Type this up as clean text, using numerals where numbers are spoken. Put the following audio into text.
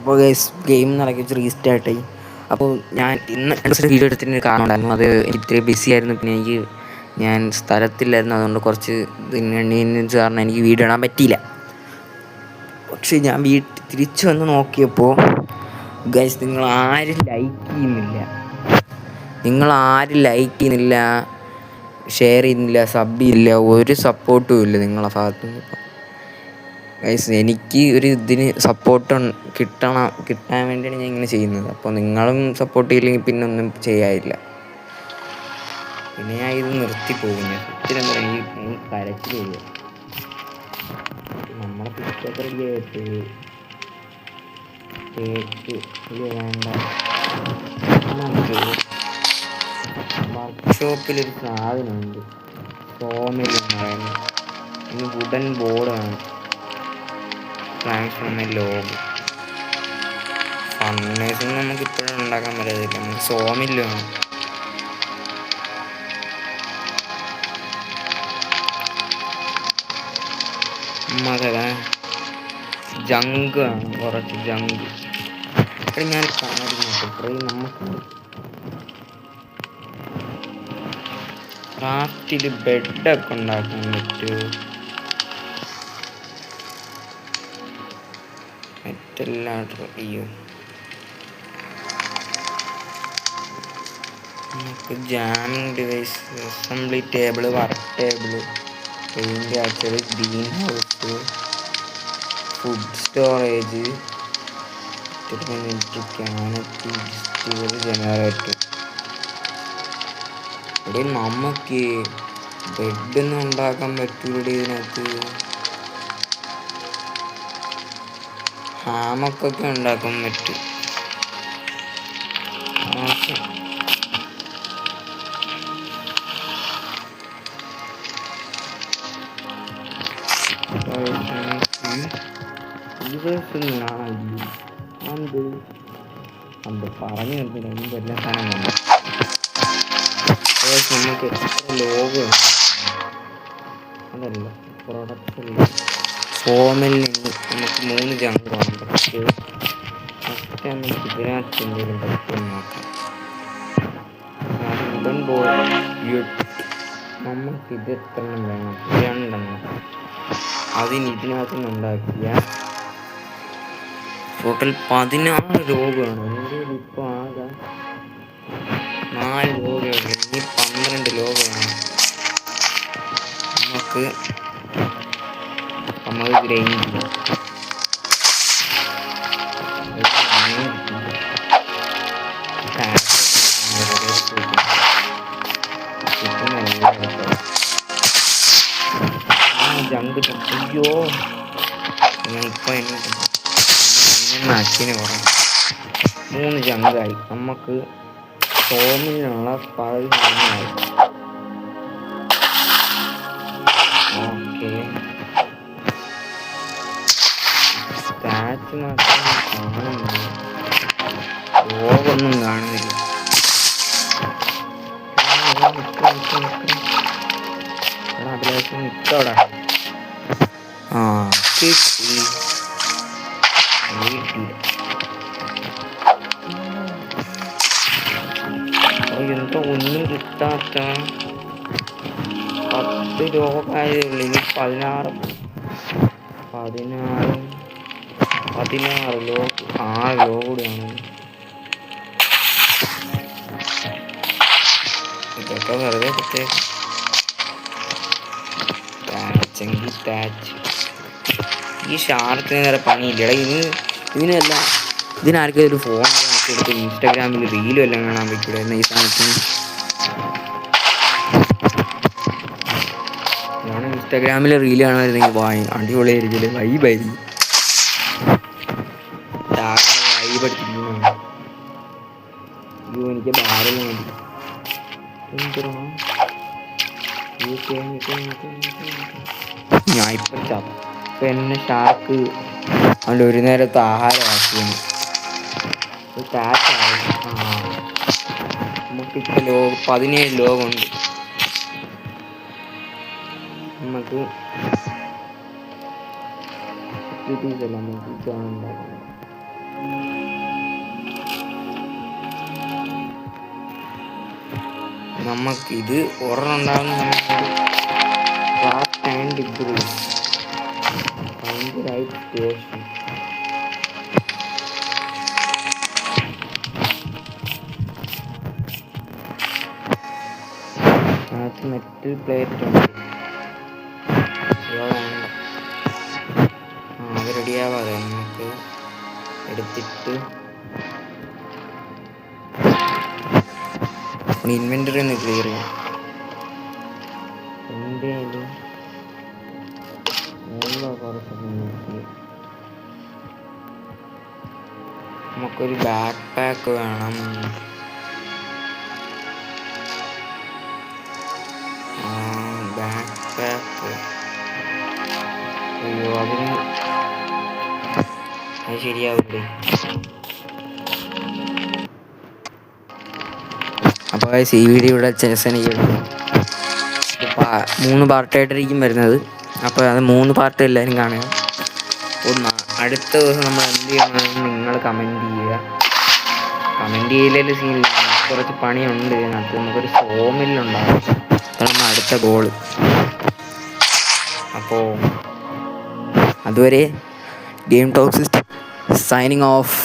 അപ്പോൾ ഗെയിം നടക്കി വെച്ച് റീസ്റ്റാർട്ടായി. അപ്പോൾ ഞാൻ ഇന്ന് വീഡിയോ എടുത്തതിന് കാരണം ഉണ്ടായിരുന്നു. അത് എനിക്ക് ഇത്തിരി ബിസി ആയിരുന്നു. പിന്നെ ഞാൻ സ്ഥലത്തില്ലായിരുന്നു. അതുകൊണ്ട് കുറച്ച് ഇൻകൺവീനിയൻസ് കാരണം എനിക്ക് വീഡിയോ ഇടാൻ പറ്റിയില്ല. പക്ഷെ ഞാൻ തിരിച്ചു വന്ന് നോക്കിയപ്പോൾ ഗൈസ് നിങ്ങളാരും ലൈക്ക് ചെയ്യുന്നില്ല, ഷെയർ ചെയ്യുന്നില്ല, സബ് ചെയ്യില്ല, ഒരു സപ്പോർട്ടും ഇല്ല നിങ്ങളെ ഭാഗത്തു നിന്ന്. ഇപ്പം ഗൈസ് എനിക്ക് ഒരു ഇതിന് സപ്പോർട്ട് കിട്ടാൻ വേണ്ടിയാണ് ഞാൻ ഇങ്ങനെ ചെയ്യുന്നത്. അപ്പോൾ നിങ്ങളും സപ്പോർട്ട് ചെയ്യില്ലെങ്കിൽ പിന്നെ ഒന്നും ചെയ്യാനില്ല. പിന്നെ ഞാൻ ഇത് നിർത്തിപ്പോകും. ഞാൻ എനിക്ക് കരച്ചിൽ വരിക. നമ്മളെ പിക്ചർ റെഡിയായിട്ട് വേണ്ട. വർക്ക്ഷോപ്പിലൊരു സാധനമുണ്ട്, സോമിലെന്ന് പറയുന്നത്. ഇനി വുഡൻ ബോർഡാണ്, ട്രാൻസ്ഫോർമർ ലോഗ്. ഫണ്ണേഴ്സൊന്നും നമുക്ക് ഇപ്പോഴും ഉണ്ടാക്കാൻ പറ്റത്തില്ല. നമുക്ക് സോമില്ലാണ്. ജങ്കാണ്, കുറച്ച് ജങ്ക്. ഞാൻ നമുക്ക് ക്രാഫ്റ്റിൽ ബെഡൊക്കെ ഉണ്ടാക്കാൻ പറ്റുമോ? മറ്റെല്ലാം അയ്യോ, നമുക്ക് jamming device, assembly table, work table, paint ആച്ചത്, ഗ്രീൻ ഹൗസ്, ഫുഡ് സ്റ്റോറേജ്, ക്യാനറ്റി, ജനറേറ്റർ. ഇവിടെ നമുക്ക് ബെഡൊന്നും ഉണ്ടാക്കാൻ പറ്റൂടെ ഇതിനകത്ത്? ഹാമക്കൊക്കെ ഉണ്ടാക്കാൻ പറ്റും. പറഞ്ഞു നിർത്തില്ല, എനിക്ക് എല്ലാ സാധനം വേണം. നമുക്ക് എത്ര ലോഗ് അതല്ല പ്രൊഡക്ഷൻ ഫോമിൽ നിന്ന് നമുക്ക് 3 ജങ്കാണ്. പക്ഷേ ഫസ്റ്റ് നമുക്ക് ഇതിനകത്ത് എന്തെങ്കിലും പറ്റുമെന്ന് നോക്കാം. ഉടൻ നമുക്കിത് എത്ര എണ്ണം വേണം? 2 എണ്ണം. അതിന് ഇതിനകത്തുനിന്ന് ഉണ്ടാക്കിയ ടോട്ടൽ 16 ലോഗാണ്. എൻ്റെ ഇപ്പോൾ ആകെ 4 ലോഗുകൾ. ഇനി 12 ലോഗാണ്. നമ്മൾ ഗ്രൈൻഡ് ചെയ്യാം. ജങ്ക് അയ്യോ, ഇപ്പം അച്ഛന് പറയാം. 3 ജങ്കായി. നമുക്ക് സോമിനുള്ള 11 ഓക്കെ. സ്റ്റാച്ച് മാത്രം കാണുന്നില്ല, ലോഗൊന്നും കാണുന്നില്ല. അഭിലാഷം നിൽക്കവിടെ. കിട്ടി. എന്താ ഒന്നും കിട്ടാത്ത 10 ലോഗായതേ ഉള്ളൂ. ഇനി 16 ലോഗ്, 6 ലോഗ് കൂടിയാണ്. ഇതൊക്കെ വെറുതെ പ്രത്യേകം സ്റ്റാച്ച്. ഈ ഷാർക്കിന് നേരെ പണിയില്ലടാ. ഇതിനാർക്കും ഒരു ഫോൺ എടുത്ത് ഇൻസ്റ്റാഗ്രാമിൽ റീലും എല്ലാം കാണാൻ പറ്റൂടെ ഈ സാധനത്തിന്? ഞാൻ ഇൻസ്റ്റാഗ്രാമിൽ റീല് കാണാമായിരുന്നെങ്കിൽ അടിപൊളിയായിരിക്കില്ലേ? വൈബായിരിക്കും. വൈബടിച്ചിരിക്കുന്നതാണ്. അയ്യോ, എനിക്ക് ബാരൽ മതി. ഞാൻ ഇപ്പം ചപ്പ് എന്നെ ഷാർക്ക് അതുകൊണ്ട് ഒരു നേരത്തെ ആഹാരമാക്കിയാണ്. നമുക്കിപ്പോൾ 17 ലോഗുണ്ട്. നമുക്ക് നമുക്ക് നമുക്കിത് ഒരെണ്ണം ഉണ്ടാകുന്ന സ്റ്റേഷൻ. മെറ്റൽ പ്ലേറ്റ് ഉണ്ട്. അത് റെഡിയാവാതെ നമുക്ക് എടുത്തിട്ട് ഇൻവെന്ററി ഒന്ന് ക്ലിയർ ചെയ്യാം. എന്തായാലും നമുക്കൊരു ബാക്ക് പാക്ക് വേണം. ബാക്ക് പാക്ക് അയ്യോ അതിന് അത് ശരിയാവില്ലേ? അപ്പോൾ ഈ വീഡിയോ ഇവിടെ അവസാനിക്കുന്നു. 3 പാർട്ടായിട്ടായിരിക്കും വരുന്നത്. അപ്പോൾ അത് 3 പാർട്ട് എല്ലാവരും കാണുക. അടുത്ത ദിവസം നമ്മൾ എന്ത് ചെയ്യണമെന്ന് നിങ്ങൾ കമൻറ്റ് ചെയ്യുക. കമൻറ്റ് ചെയ്യലിൽ സീനില്ല, കുറച്ച് പണിയുണ്ട് ഇതിനകത്ത്. നമുക്കൊരു സോമില്ലുണ്ടാകും. അതാണ് അടുത്ത ഗോള്. അപ്പോൾ അതുവരെ ഗെയിം ടോക്സിസ്റ്റ് സൈനിങ് ഓഫ്.